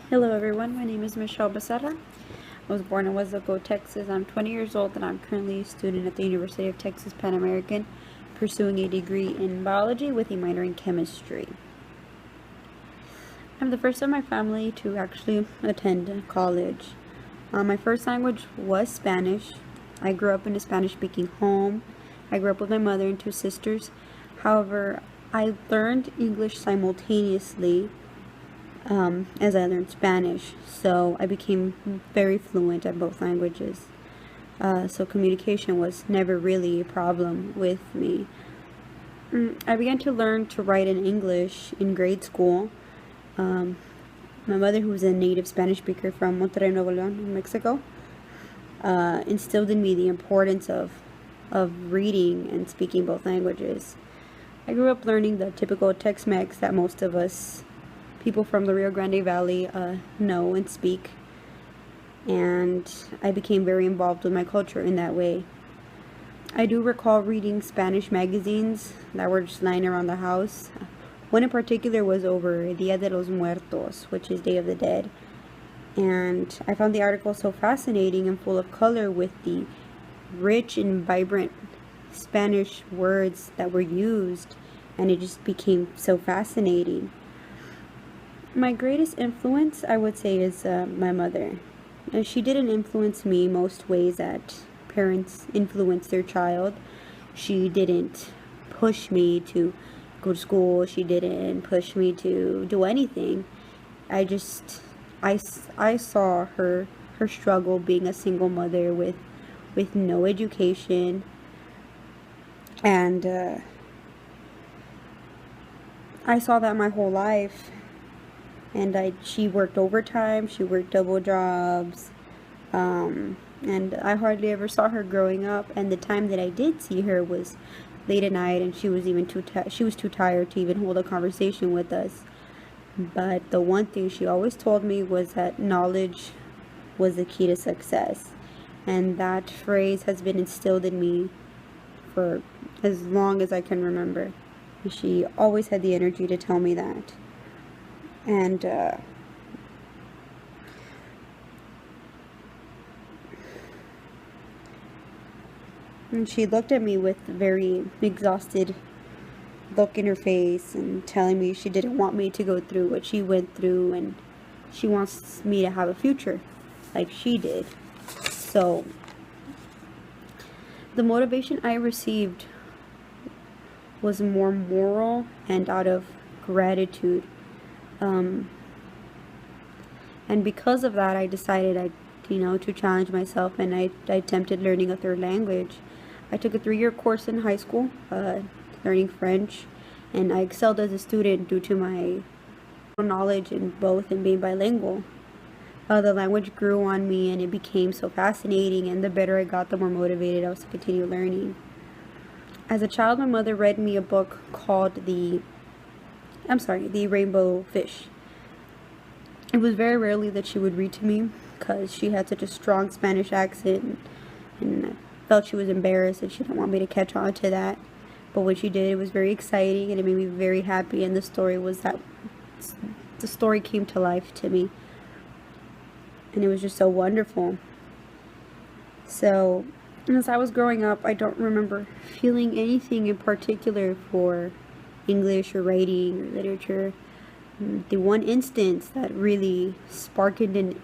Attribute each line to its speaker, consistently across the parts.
Speaker 1: Hello everyone, my name is Michelle Becerra. I was born in Weslaco, Texas. I'm 20 years old and I'm currently a student at the University of Texas Pan American, pursuing a degree in biology with a minor in chemistry. I'm the first of my family to actually attend college. My first language was Spanish. I grew up in a Spanish-speaking home. I grew up with my mother and two sisters. However, I learned English simultaneously as I learned Spanish, so I became very fluent at both languages. So communication was never really a problem with me. I began to learn to write in English in grade school. My mother, who was a native Spanish speaker from Monterrey, Nuevo León, in Mexico, instilled in me the importance of reading and speaking both languages. I grew up learning the typical Tex-Mex that most of us people from the Rio Grande Valley know and speak, and I became very involved with my culture in that way. I do recall reading Spanish magazines that were just lying around the house. One in particular was over Dia de los Muertos, which is Day of the Dead, and I found the article so fascinating and full of color with the rich and vibrant Spanish words that were used, and it just became so fascinating. My greatest influence, I would say, is my mother. She didn't influence me most ways that parents influence their child. She didn't push me to go to school. She didn't push me to do anything. I saw her struggle being a single mother with no education, and I saw that my whole life. And she worked overtime, she worked double jobs, and I hardly ever saw her growing up. And the time that I did see her was late at night, and she was even she was too tired to even hold a conversation with us. But the one thing she always told me was that knowledge was the key to success, and that phrase has been instilled in me for as long as I can remember. She always had the energy to tell me that. And she looked at me with a very exhausted look in her face and telling me she didn't want me to go through what she went through, and she wants me to have a future like she did. So the motivation I received was more moral and out of gratitude. And because of that, I decided to challenge myself, and I attempted learning a third language. I took a 3-year course in high school, learning French, and I excelled as a student due to my knowledge in both and being bilingual. The language grew on me, and it became so fascinating, and the better I got, the more motivated I was to continue learning. As a child, my mother read me a book called The Rainbow Fish. It was very rarely that she would read to me because she had such a strong Spanish accent, and I felt she was embarrassed and she didn't want me to catch on to that. But when she did, it was very exciting and it made me very happy, and the story came to life to me, and it was just so wonderful. So as I was growing up, I don't remember feeling anything in particular for English or writing or literature. The one instance that really sparked an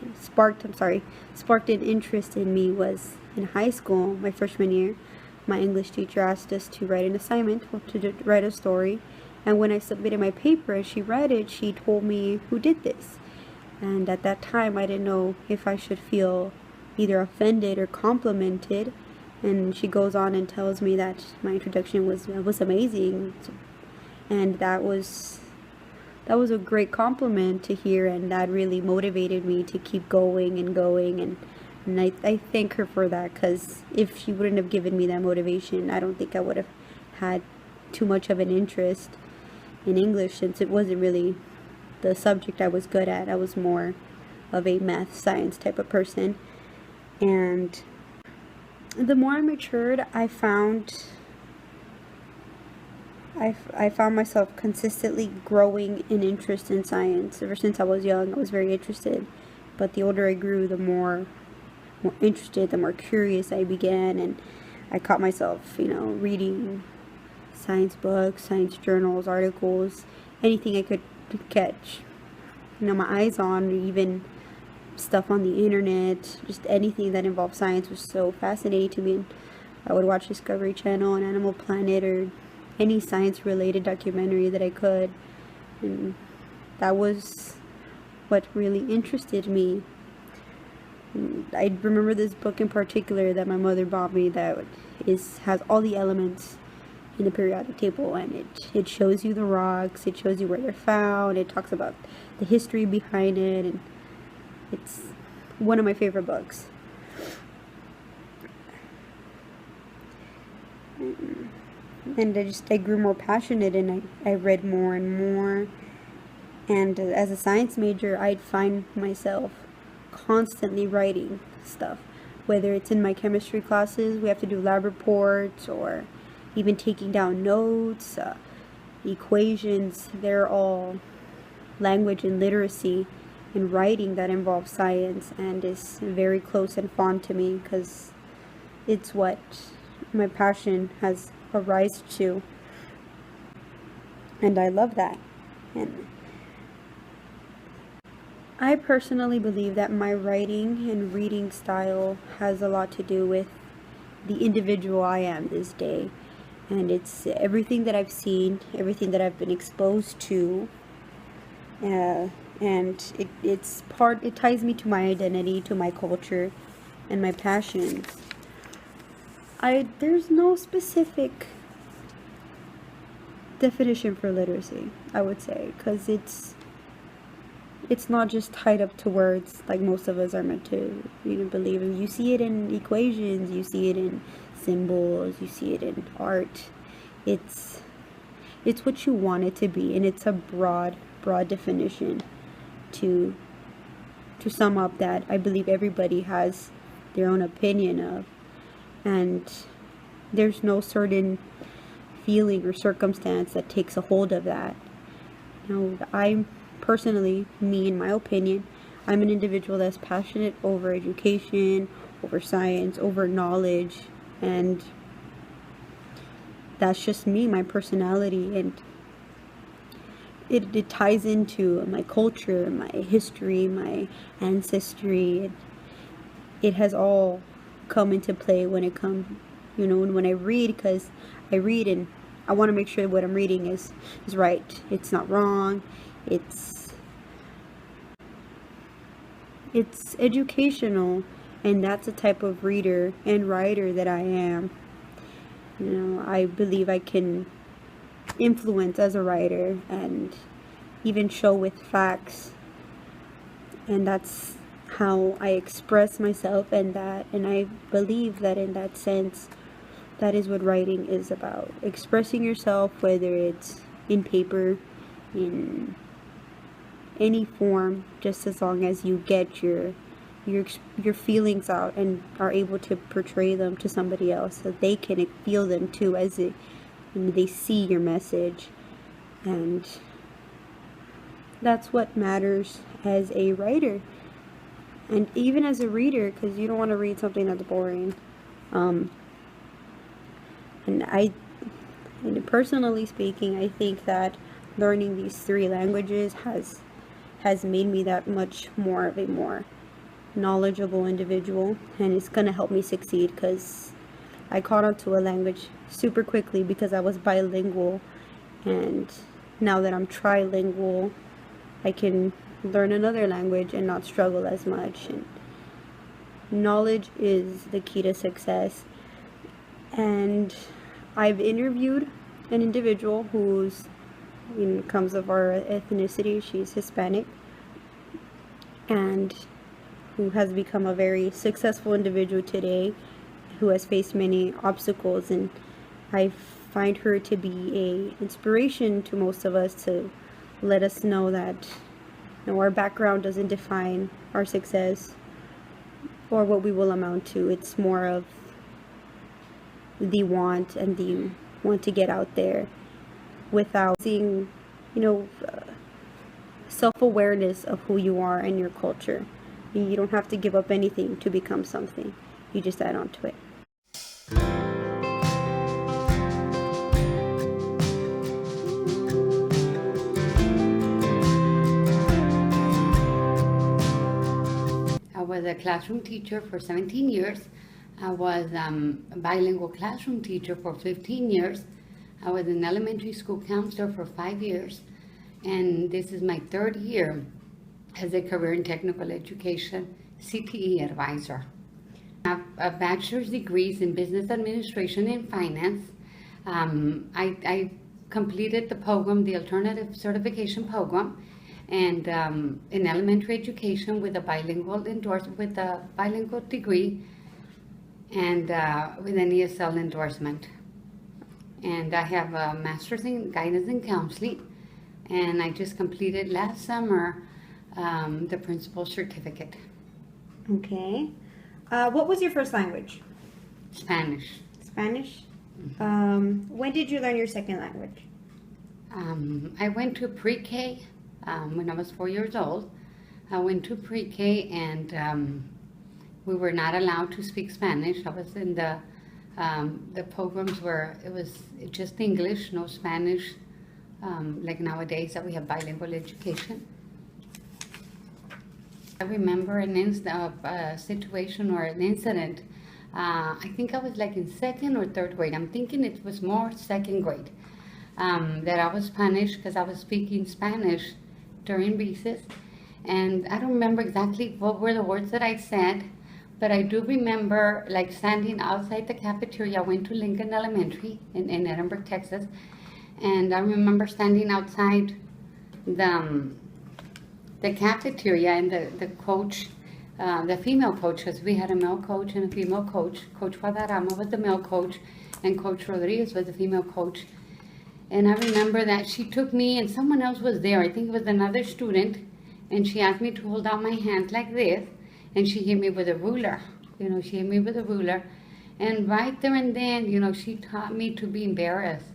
Speaker 1: interest in me was in high school, my freshman year. My English teacher asked us to write an assignment, to write a story, and when I submitted my paper and she read it, she told me who did this. And at that time, I didn't know if I should feel either offended or complimented. And she goes on and tells me that my introduction was amazing, and that was a great compliment to hear, and that really motivated me to keep going and going. And I thank her for that, because if she wouldn't have given me that motivation, I don't think I would have had too much of an interest in English, since it wasn't really the subject I was good at. I was more of a math science type of person. And the more I matured, I found I found myself consistently growing in interest in science. Ever since I was young, I was very interested. But the older I grew, the more interested, the more curious I began, and I caught myself, reading science books, science journals, articles, anything I could catch, my eyes on, even stuff on the internet, just anything that involved science was so fascinating to me. And I would watch Discovery Channel and Animal Planet or any science related documentary that I could. And that was what really interested me. And I remember this book in particular that my mother bought me that has all the elements in the periodic table, and it shows you the rocks, it shows you where they're found, it talks about the history behind it, and it's one of my favorite books. And I grew more passionate, and I read more and more. And as a science major, I'd find myself constantly writing stuff, whether it's in my chemistry classes, we have to do lab reports, or even taking down notes, equations. They're all language and literacy and writing that involves science, and is very close and fond to me because it's what my passion has arisen to, and I love that. And I personally believe that my writing and reading style has a lot to do with the individual I am this day. And it's everything that I've seen, everything that I've been exposed to, and it ties me to my identity, to my culture, and my passions. There's no specific definition for literacy, I would say, because it's not just tied up to words like most of us are meant to believe. You see it in equations, you see it in symbols, you see it in art. It's what you want it to be, and it's a broad definition to sum up that I believe everybody has their own opinion of, and there's no certain feeling or circumstance that takes a hold of that. I'm personally, me in my opinion, I'm an individual that's passionate over education, over science, over knowledge, and that's just me, my personality, and it ties into my culture, my history, my ancestry. It has all come into play when it comes, when I read, because I read and I want to make sure what I'm reading is right. It's not wrong. It's educational, and that's the type of reader and writer that I am. I believe I can influence as a writer and even show with facts, and that's how I express myself, and I believe that in that sense, that is what writing is about. Expressing yourself, whether it's in paper, in any form, just as long as you get your feelings out and are able to portray them to somebody else so they can feel them too, as they see your message. And that's what matters as a writer, and even as a reader, because you don't want to read something that's boring. And personally speaking, I think that learning these 3 languages has made me that much more of a more knowledgeable individual, and it's gonna help me succeed, because I caught on to a language super quickly because I was bilingual, and now that I'm trilingual, I can learn another language and not struggle as much. And knowledge is the key to success. And I've interviewed an individual who's comes of our ethnicity. She's Hispanic, and who has become a very successful individual today, who has faced many obstacles, and I find her to be a inspiration to most of us, to let us know that our background doesn't define our success or what we will amount to. It's more of the want to get out there without seeing, you know, self-awareness of who you are and your culture. You don't have to give up anything to become something. You just add on to it.
Speaker 2: I was a classroom teacher for 17 years. I was a bilingual classroom teacher for 15 years. I was an elementary school counselor for 5 years. And this is my third year as a career and technical education CTE advisor. I have a bachelor's degrees in business administration and finance. I completed the program, the alternative certification program, and in elementary education with a bilingual degree and with an ESL endorsement. And I have a master's in guidance and counseling, and I just completed last summer the principal certificate.
Speaker 1: Okay. What was your first language?
Speaker 2: Spanish.
Speaker 1: Spanish? When did you learn your second language?
Speaker 2: I went to pre-K when I was 4 years old. I went to pre-K and we were not allowed to speak Spanish. I was in the programs where it was just English, no Spanish, like nowadays that we have bilingual education. I remember a situation or an incident. I think I was like in second or third grade. I'm thinking it was more second grade. That I was punished because I was speaking Spanish during recess. And I don't remember exactly what were the words that I said, but I do remember like standing outside the cafeteria. I went to Lincoln Elementary in Edinburgh, Texas. And I remember standing outside the cafeteria, and the coach, the female coach, because we had a male coach and a female coach. Coach Guadarrama was the male coach, and Coach Rodriguez was the female coach. And I remember that she took me, and someone else was there. I think it was another student, and she asked me to hold out my hand like this, and she hit me with a ruler. She hit me with a ruler. And right there and then, she taught me to be embarrassed,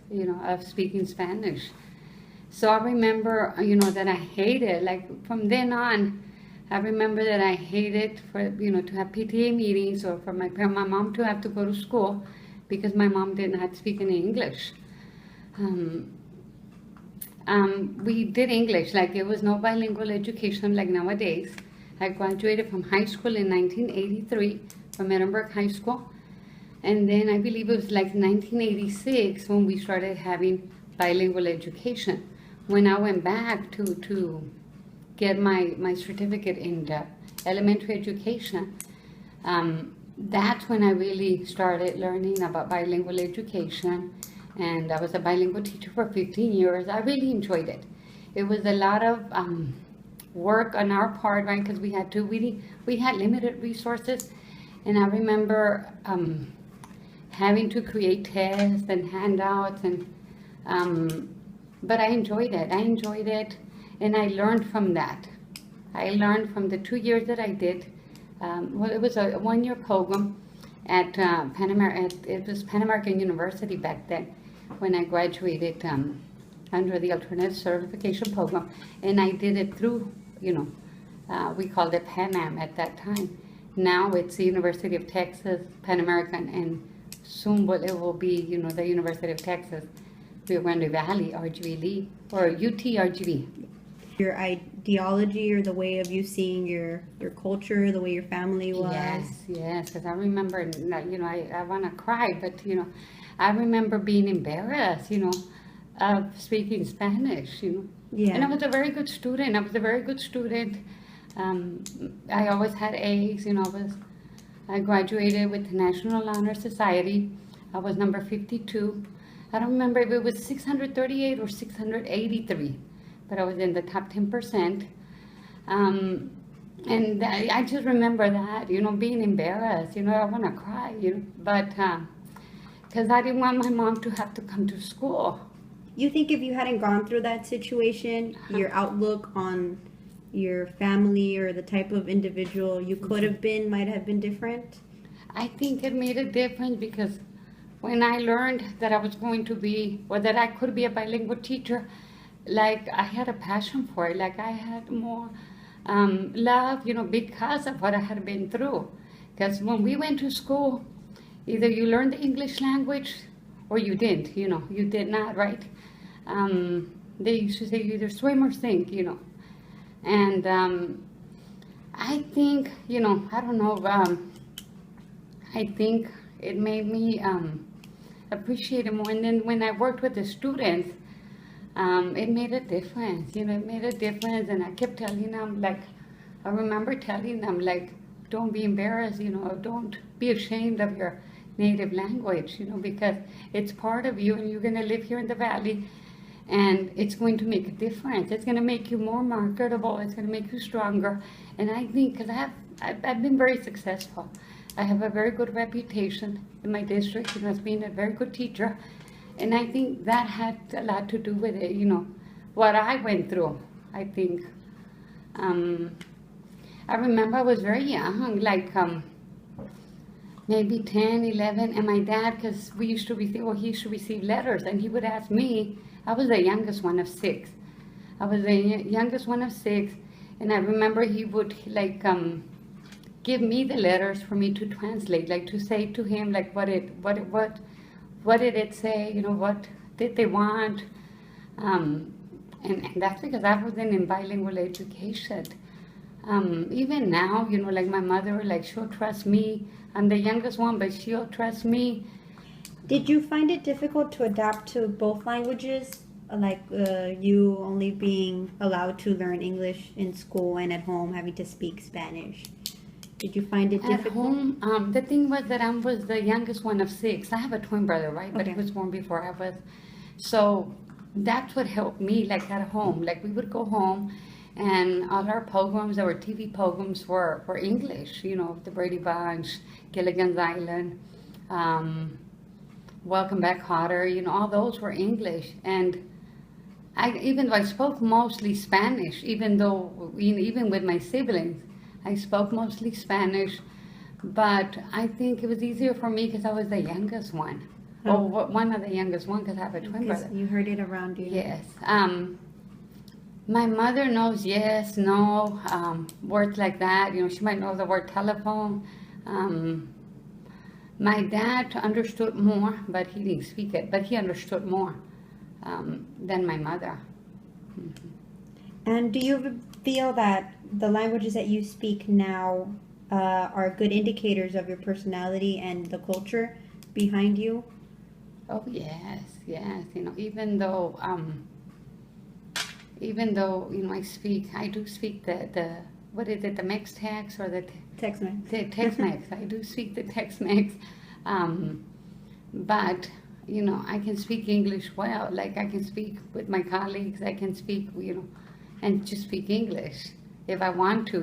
Speaker 2: of speaking Spanish. So I remember, that I hated, like from then on, I remember that I hated for, to have PTA meetings or for my mom to have to go to school because my mom did not speak any English. We did English, like it was no bilingual education like nowadays. I graduated from high school in 1983 from Edinburgh High School. And then I believe it was like 1986 when we started having bilingual education. When I went back to get my certificate in the elementary education, that's when I really started learning about bilingual education. And I was a bilingual teacher for 15 years. I really enjoyed it. It was a lot of work on our part, right? Because we had limited resources. And I remember having to create tests and handouts, but I enjoyed it, and I learned from that. I learned from the 2 years that I did. It was a one-year program at it was Pan American University back then when I graduated under the alternative certification program, and I did it through, we called it Pan Am at that time. Now it's the University of Texas, Pan American, and soon it will be, the University of Texas, Rio Grande Valley, RGV, or UT RGV.
Speaker 1: Your ideology or the way of you seeing your culture, the way your family was.
Speaker 2: Yes, because I remember, I want to cry, but, I remember being embarrassed, of speaking Spanish,
Speaker 1: Yeah.
Speaker 2: And I was a very good student. I always had A's, I graduated with the National Honor Society. I was number 52. I don't remember if it was 638 or 683, but I was in the top 10%. And I just remember that, being embarrassed, I want to cry, but because I didn't want my mom to have to come to school.
Speaker 1: You think if you hadn't gone through that situation, your outlook on your family or the type of individual you could have been might have been different?
Speaker 2: I think it made a difference because when I learned that I was going to be, or that I could be a bilingual teacher, like I had a passion for it. Like I had more love, because of what I had been through. Because when we went to school, either you learned the English language or you didn't, you did not, right? They used to say you either swim or sink, And I think, I don't know, I think it made me appreciate it more. And then when I worked with the students, it made a difference, it made a difference. And I kept telling them, like, I remember telling them, like, don't be embarrassed, don't be ashamed of your native language, because it's part of you and you're going to live here in the Valley and it's going to make a difference. It's going to make you more marketable. It's going to make you stronger. And I think, because I've been very successful. I have a very good reputation in my district, as being a very good teacher. And I think that had a lot to do with it, what I went through, I think. I remember I was very young, like maybe 10, 11, and my dad, because he used to receive letters, and he would ask me. I was the youngest one of 6. I was the youngest one of 6, and I remember he would give me the letters for me to translate, like to say to him, like what did it say, what did they want, and that's because I wasn't in bilingual education. Even now, like my mother, like she'll trust me. I'm the youngest one, but she'll trust me.
Speaker 1: Did you find it difficult to adapt to both languages? Like you only being allowed to learn English in school and at home having to speak Spanish. Did you find it difficult?
Speaker 2: At home, the thing was that I was the youngest one of 6. I have a twin brother, right? But he was born before I was. So that's what helped me, like at home. Like we would go home and all our programs, our TV programs were English, the Brady Bunch, Gilligan's Island, Welcome Back Kotter, all those were English. And even though I spoke mostly Spanish, even with my siblings, I spoke mostly Spanish, but I think it was easier for me because I was the youngest one.
Speaker 1: Oh.
Speaker 2: Or one of the youngest one, because I have a twin brother.
Speaker 1: You heard it around you.
Speaker 2: Yes. My mother knows yes, no, words like that. She might know the word telephone. My dad understood more, but he didn't speak it. But he understood more than my mother. Mm-hmm.
Speaker 1: And do you feel that the languages that you speak now are good indicators of your personality and the culture behind you?
Speaker 2: Oh yes. Even though I do speak the what is it, the Mex-Tex or the
Speaker 1: Tex-Mex.
Speaker 2: The Tex-Mex. I do speak the Tex-Mex, but I can speak English well. Like I can speak with my colleagues. I can speak, and just speak English if I want to.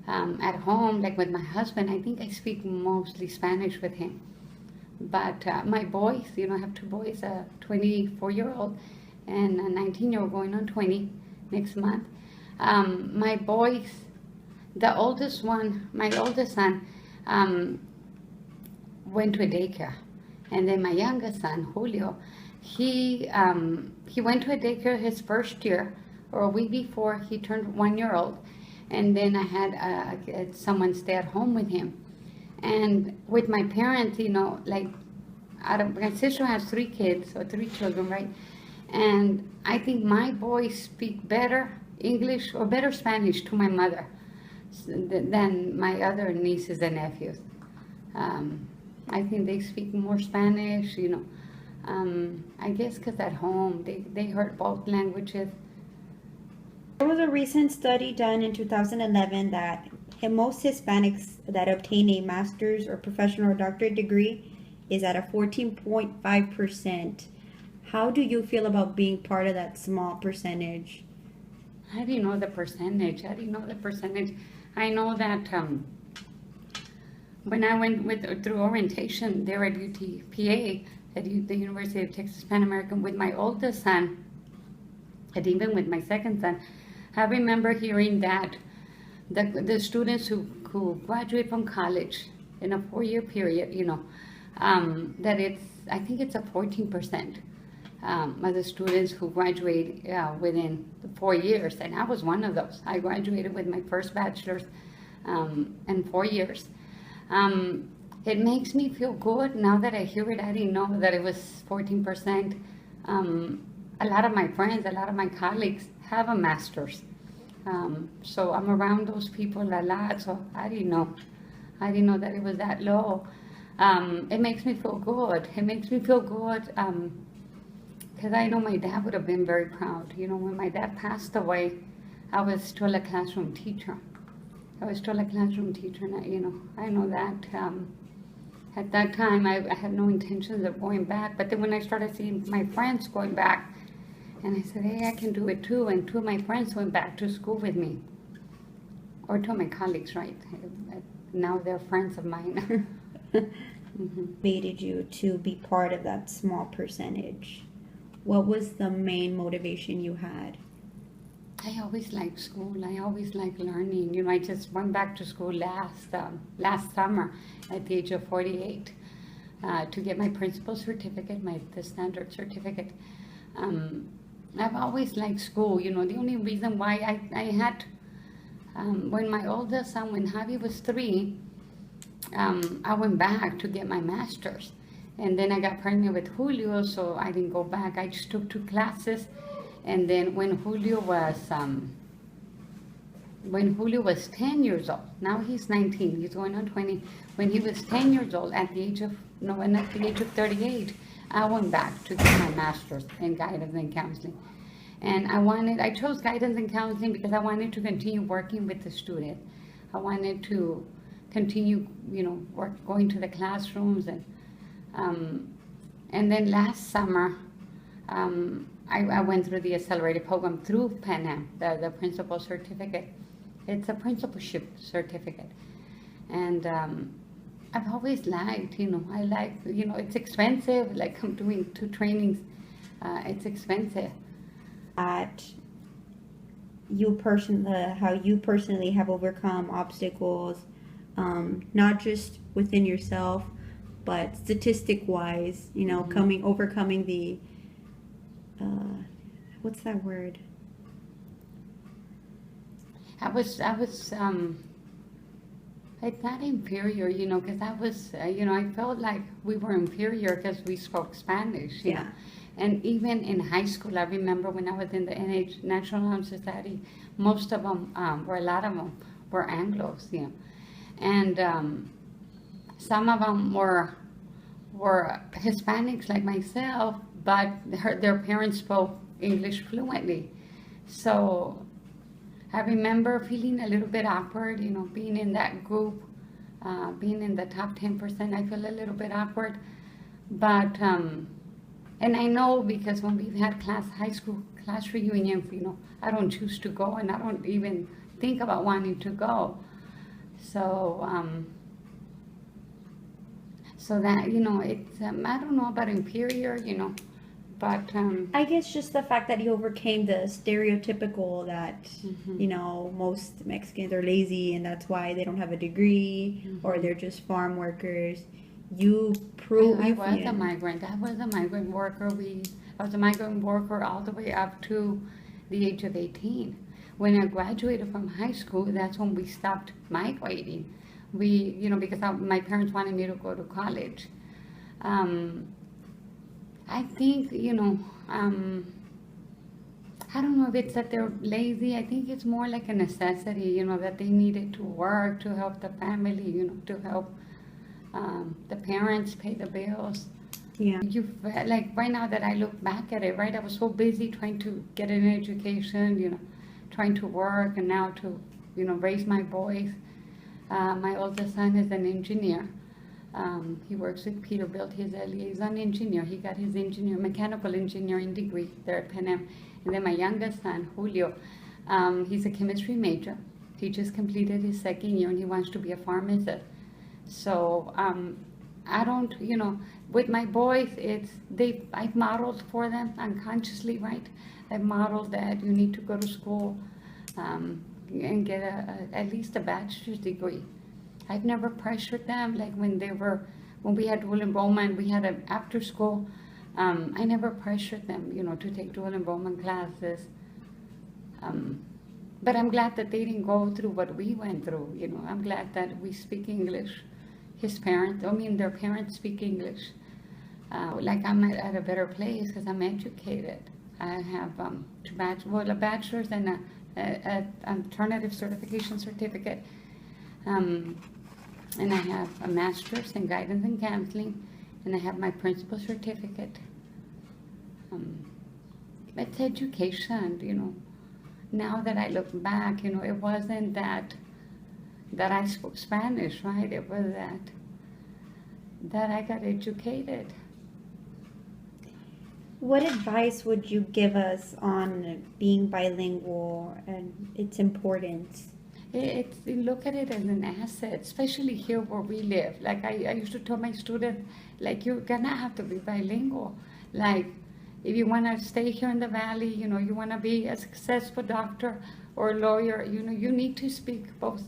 Speaker 2: At home, like with my husband, I think I speak mostly Spanish with him. But my boys, I have 2 boys, a 24-year-old and a 19-year-old going on 20 next month. My boys, my oldest son, went to a daycare. And then my youngest son, Julio, he went to a daycare his first year, or a week before he turned 1 year old. And then I had someone stay at home with him. And with my parents, my sister has 3 kids, or 3 children, right? And I think my boys speak better English or better Spanish to my mother than my other nieces and nephews. I think they speak more Spanish, I guess because at home they heard both languages.
Speaker 1: There was a recent study done in 2011 that most Hispanics that obtain a master's or professional or doctorate degree is at a 14.5%. How do you feel about being part of that small percentage?
Speaker 2: I didn't know the percentage. I know that when I went through orientation there at UTPA, at the University of Texas Pan American, with my oldest son, and even with my second son, I remember hearing that the students who graduate from college in a 4-year period, that I think it's a 14% of the students who graduate within 4 years, and I was one of those. I graduated with my first bachelor's in 4 years. It makes me feel good now that I hear it. I didn't know that it was 14%. A lot of my friends, a lot of my colleagues have a master's. So I'm around those people a lot, so I didn't know. I didn't know that it was that low. It makes me feel good. It makes me feel good because I know my dad would have been very proud. You know, when my dad passed away, I was still a classroom teacher. And I know that at that time I had no intentions of going back. But then when I started seeing my friends going back, and I said, hey, I can do it too. And 2 of my friends went back to school with me. Or 2 of my colleagues, right? Now they're friends of mine.
Speaker 1: Motivated you to be part of that small percentage? What was the main motivation you had?
Speaker 2: I always liked school. I always liked learning. You know, I just went back to school last summer at the age of 48 to get my principal certificate, the standard certificate. I've always liked school. You know, the only reason why I had, when my oldest son, when Javi was 3, I went back to get my master's. And then I got pregnant with Julio, so I didn't go back. I just took 2 classes. And then when Julio was 10 years old, now he's 19, he's going on 20. When he was 10 years old, at the age of 38, I went back to get my master's in guidance and counseling. And I chose guidance and counseling because I wanted to continue working with the student. I wanted to continue, you know, going to the classrooms. And then last summer, I went through the accelerated program through Pan Am, the principal certificate. It's a principalship certificate. And I've always liked, you know, it's expensive, like I'm doing 2 trainings, it's expensive.
Speaker 1: At how you personally have overcome obstacles, not just within yourself, but statistic-wise, you know, overcoming the, what's that word?
Speaker 2: I was it's not inferior, you know, because I was, you know, I felt like we were inferior because we spoke Spanish, you know. And even in high school, I remember when I was in the National Honor Society, most of them, or a lot of them, were Anglos, you know. And some of them were Hispanics like myself, but their parents spoke English fluently. So I remember feeling a little bit awkward, you know, being in that group, being in the top 10%, I feel a little bit awkward. But, and I know because when we've had high school class reunions, you know, I don't choose to go and I don't even think about wanting to go. So, so that, you know, it's, I don't know about inferior, you know, but
Speaker 1: I guess just the fact that you overcame the stereotypical that, you know, most Mexicans are lazy and that's why they don't have a degree or they're just farm workers. You proved
Speaker 2: I was a migrant. I was a migrant worker. I was a migrant worker all the way up to the age of 18. When I graduated from high school, that's when we stopped migrating. You know, because my parents wanted me to go to college. I think, you know, I don't know if it's that they're lazy. I think it's more like a necessity, you know, that they needed to work to help the family, you know, to help the parents pay the bills.
Speaker 1: Yeah.
Speaker 2: Like right now that I look back at it, right, I was so busy trying to get an education, you know, trying to work and now to, you know, raise my boys. My oldest son is an engineer. He works with Peterbilt. He's a liaison engineer. He got his mechanical engineering degree there at Pan Am. And then my youngest son, Julio, he's a chemistry major. He just completed his 2nd year and he wants to be a pharmacist. So I don't, you know, with my boys, I've modeled for them unconsciously, right? I've modeled that you need to go to school and get at least a bachelor's degree. I've never pressured them, like when when we had dual enrollment, we had an after school. I never pressured them, to take dual enrollment classes. But I'm glad that they didn't go through what we went through, I'm glad that we speak English. Their parents speak English. Like I'm at a better place because I'm educated. I have a bachelor's and an alternative certification certificate. And I have a master's in guidance and counseling, and I have my principal certificate. It's education, Now that I look back, it wasn't that I spoke Spanish, right? It was that I got educated.
Speaker 1: What advice would you give us on being bilingual and its importance?
Speaker 2: Look at it as an asset, especially here where we live. Like I used to tell my students, like, you're gonna have to be bilingual. Like, if you wanna stay here in the valley, you wanna be a successful doctor or lawyer, you need to speak both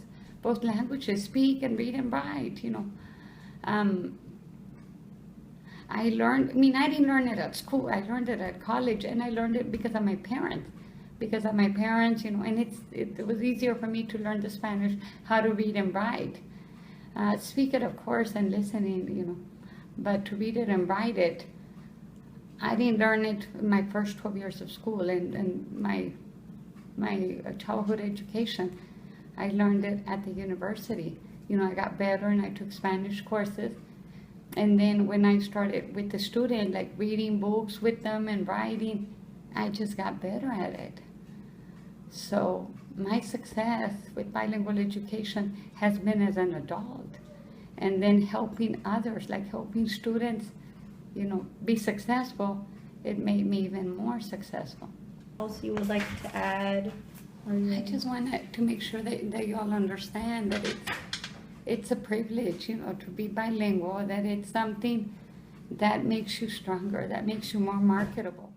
Speaker 2: languages, speak and read and write, I didn't learn it at school. I learned it at college, and I learned it because of my parents. And it was easier for me to learn the Spanish, how to read and write. Speak it, of course, and listening, but to read it and write it, I didn't learn it in my first 12 years of school and my childhood education. I learned it at the university. I got better and I took Spanish courses. And then when I started with the student, like reading books with them and writing, I just got better at it. So my success with bilingual education has been as an adult. And then helping others, like helping students, be successful, it made me even more successful.
Speaker 1: What else you would like to add?
Speaker 2: I just wanted to make sure that you all understand that it's a privilege, to be bilingual, that it's something that makes you stronger, that makes you more marketable.